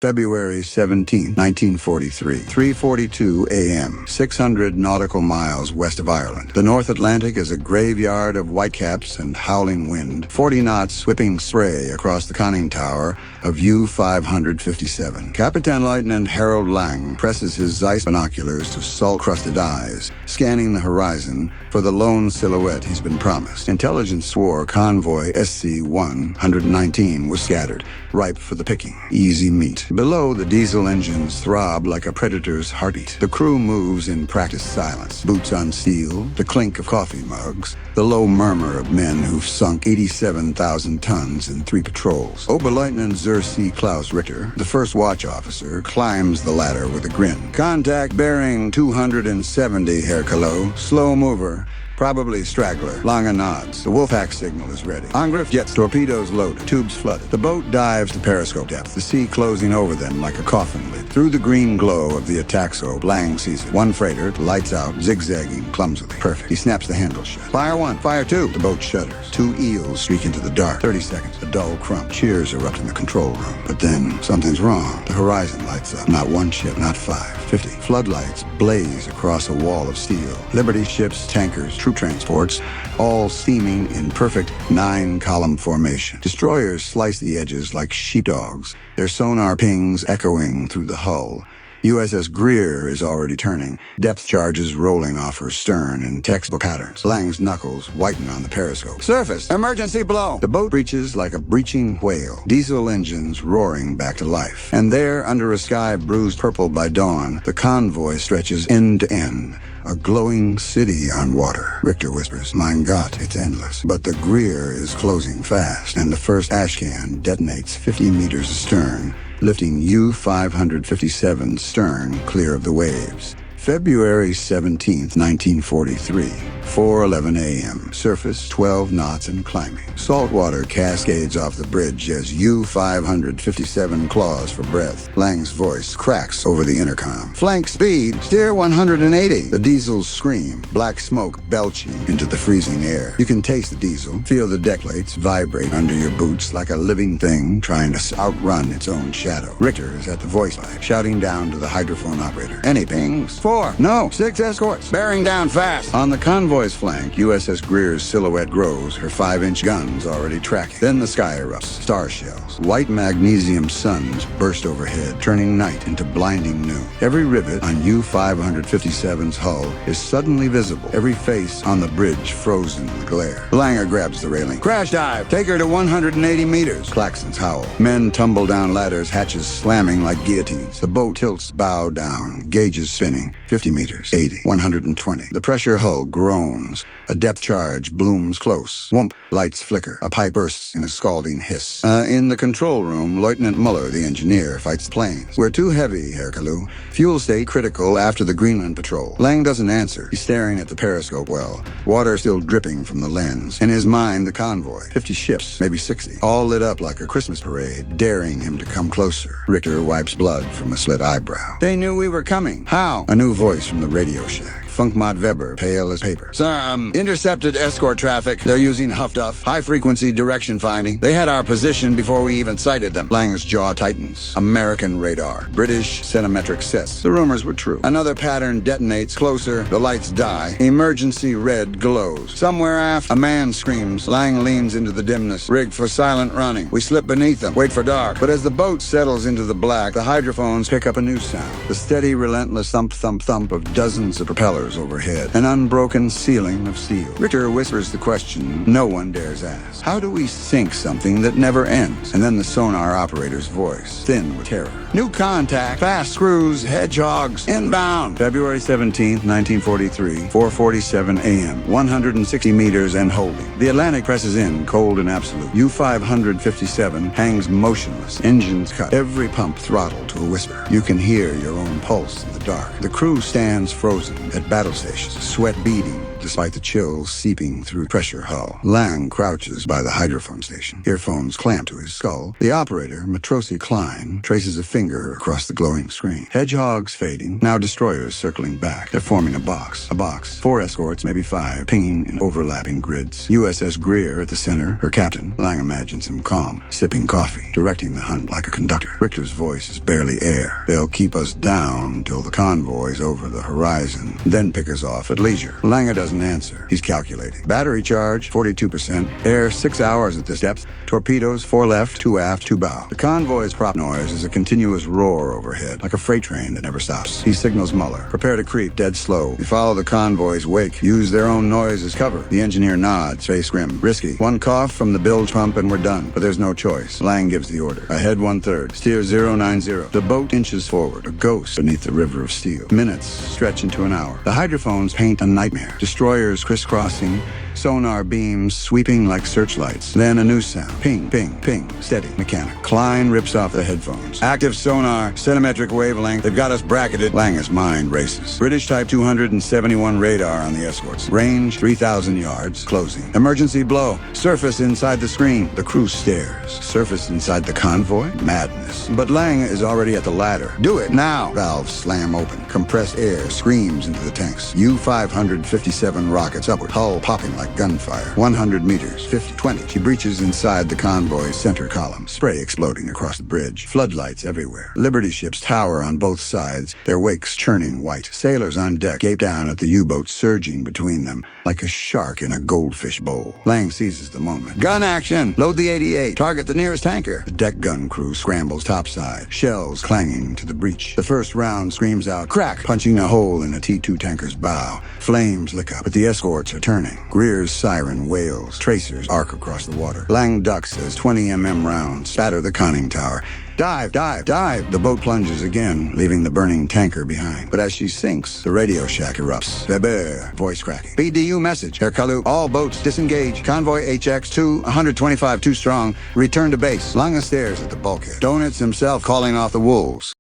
February 17, 1943, 3:42 a.m., 600 nautical miles west of Ireland. The North Atlantic is a graveyard of whitecaps and howling wind, 40 knots whipping spray across the conning tower of U-557. Captain Lieutenant Harold Lang presses his Zeiss binoculars to salt-crusted eyes, scanning the horizon for the lone silhouette he's been promised. Intelligence swore Convoy SC-119 was scattered, ripe for the picking. Easy meat. Below, the diesel engines throb like a predator's heartbeat. The crew moves in practiced silence. Boots on steel, the clink of coffee mugs, the low murmur of men who've sunk 87,000 tons in 3 patrols. Oberleutnant C. Klaus Richter, the first watch officer, climbs the ladder with a grin. Contact bearing 270, Herr Callot. Slow mover. Probably straggler. Lange nods. The Wolfpack signal is ready. Angriff jets, torpedoes loaded, tubes flooded. The boat dives to periscope depth, the sea closing over them like a coffin lid. Through the green glow of the attack scope, Lang sees it. One freighter, lights out, zigzagging clumsily. Perfect. He snaps the handle shut. Fire 1, fire 2. The boat shudders. 2 eels streak into the dark. 30 seconds. A dull crump. Cheers erupt in the control room. But then, something's wrong. The horizon lights up. Not 1 ship, not 5. 50. Floodlights blaze across a wall of steel. Liberty ships, tankers, troop transports, all steaming in perfect 9-column formation. Destroyers slice the edges like sheepdogs, their sonar pings echoing through the hull. USS Greer is already turning, depth charges rolling off her stern in textbook patterns. Lang's knuckles whiten on the periscope. Surface! Emergency blow! The boat breaches like a breaching whale, diesel engines roaring back to life. And there, under a sky bruised purple by dawn, the convoy stretches end to end. A glowing city on water. Richter whispers, "Mein Gott, it's endless." But the Greer is closing fast, and the first ash can detonates 50 meters astern, lifting U-557 stern clear of the waves. February 17th, 1943, 4:11 a.m. Surface 12 knots and climbing. Saltwater cascades off the bridge as U-557 claws for breath. Lang's voice cracks over the intercom. "Flank speed, steer 180. The diesels scream, black smoke belching into the freezing air. You can taste the diesel, feel the deck plates vibrate under your boots like a living thing trying to outrun its own shadow. Richter is at the voice pipe, shouting down to the hydrophone operator. "Any pings?" 4. No. 6 escorts. Bearing down fast. On the convoy's flank, USS Greer's silhouette grows, her 5-inch guns already tracking. Then the sky erupts. Star shells. White magnesium suns burst overhead, turning night into blinding noon. Every rivet on U-557's hull is suddenly visible. Every face on the bridge frozen in the glare. Langer grabs the railing. "Crash dive! Take her to 180 meters!" Claxons howl. Men tumble down ladders, hatches slamming like guillotines. The boat tilts bow down, gauges spinning. 50 meters, 80, 120. The pressure hull groans. A depth charge blooms close. Whoomp, lights flicker. A pipe bursts in a scalding hiss. In the control room, Lieutenant Muller, the engineer, fights the planes. "We're too heavy, Herr Callot. Fuel state critical after the Greenland patrol." Lang doesn't answer. He's staring at the periscope well. Water still dripping from the lens. In his mind, the convoy. 50 ships, maybe 60. All lit up like a Christmas parade, daring him to come closer. Richter wipes blood from a slit eyebrow. "They knew we were coming. How?" A new voice from the radio shack. Funkmod Weber, pale as paper. "Sir, intercepted escort traffic. They're using Huff-Duff. High-frequency direction finding. They had our position before we even sighted them." Lang's jaw tightens. American radar. British centimetric sets. The rumors were true. Another pattern detonates closer. The lights die. Emergency red glows. Somewhere aft, a man screams. Lang leans into the dimness, rigged for silent running. We slip beneath them. Wait for dark. But as the boat settles into the black, the hydrophones pick up a new sound. The steady, relentless thump-thump-thump of dozens of propellers overhead, an unbroken ceiling of steel. Richter whispers the question no one dares ask. How do we sink something that never ends? And then the sonar operator's voice, thin with terror. "New contact, fast screws, hedgehogs, inbound." February 17th, 1943, 4:47 a.m., 160 meters and holding. The Atlantic presses in, cold and absolute. U-557 hangs motionless, engines cut, every pump throttled to a whisper. You can hear your own pulse in the dark. The crew stands frozen at battle stations, sweat beading, despite the chills seeping through pressure hull. Lang crouches by the hydrophone station, earphones clamped to his skull. The operator, Matrosi Klein, traces a finger across the glowing screen. Hedgehogs fading, now destroyers circling back. They're forming a box. A box. 4 escorts, maybe 5, pinging in overlapping grids. USS Greer at the center, her captain. Lang imagines him calm, sipping coffee, directing the hunt like a conductor. Richter's voice is barely air. They'll keep us down till the convoy's over the horizon, then pick us off at leisure. Langer doesn't answer. He's calculating. Battery charge, 42%. Air 6 hours at this depth. Torpedoes, 4 left, 2 aft, 2 bow. The convoy's prop noise is a continuous roar overhead, like a freight train that never stops. He signals Muller. Prepare to creep, dead slow. We follow the convoy's wake. Use their own noise as cover. The engineer nods, face grim. Risky. 1 cough from the bilge pump and we're done. But there's no choice. Lang gives the order. Ahead 1/3. Steer 090. The boat inches forward, a ghost beneath the river of steel. Minutes stretch into an hour. The hydrophones paint a nightmare. Destroyers crisscrossing, sonar beams sweeping like searchlights. Then a new sound. Ping, ping, ping. Steady. Mechanic. Klein rips off the headphones. Active sonar. Centimetric wavelength. They've got us bracketed. Langer's mind races. British Type 271 radar on the escorts. Range 3,000 yards. Closing. Emergency blow. Surface inside the screen. The crew stares. Surface inside the convoy? Madness. But Lang is already at the ladder. Do it now. Valves slam open. Compressed air screams into the tanks. U-557 rockets upward. Hull popping like gunfire. 100 meters. 50. 20. She breaches inside the convoy's center column. Spray exploding across the bridge. Floodlights everywhere. Liberty ships tower on both sides, their wakes churning white. Sailors on deck gape down at the U-boat surging between them, like a shark in a goldfish bowl. Lang seizes the moment. Gun action! Load the 88. Target the nearest tanker. The deck gun crew scrambles topside, shells clanging to the breach. The first round screams out, crack, punching a hole in a T2 tanker's bow. Flames lick up, but the escorts are turning. Greer's siren wails. Tracers arc across the water. Lang ducks as 20mm rounds spatter the conning tower. Dive, dive, dive! The boat plunges again, leaving the burning tanker behind. But as she sinks, the radio shack erupts. Weber, voice cracking. BDU message. Herr Kalu, all boats disengage. Convoy HX-2, 125 too strong. Return to base. Lange stares at the bulkhead. Donitz himself calling off the wolves.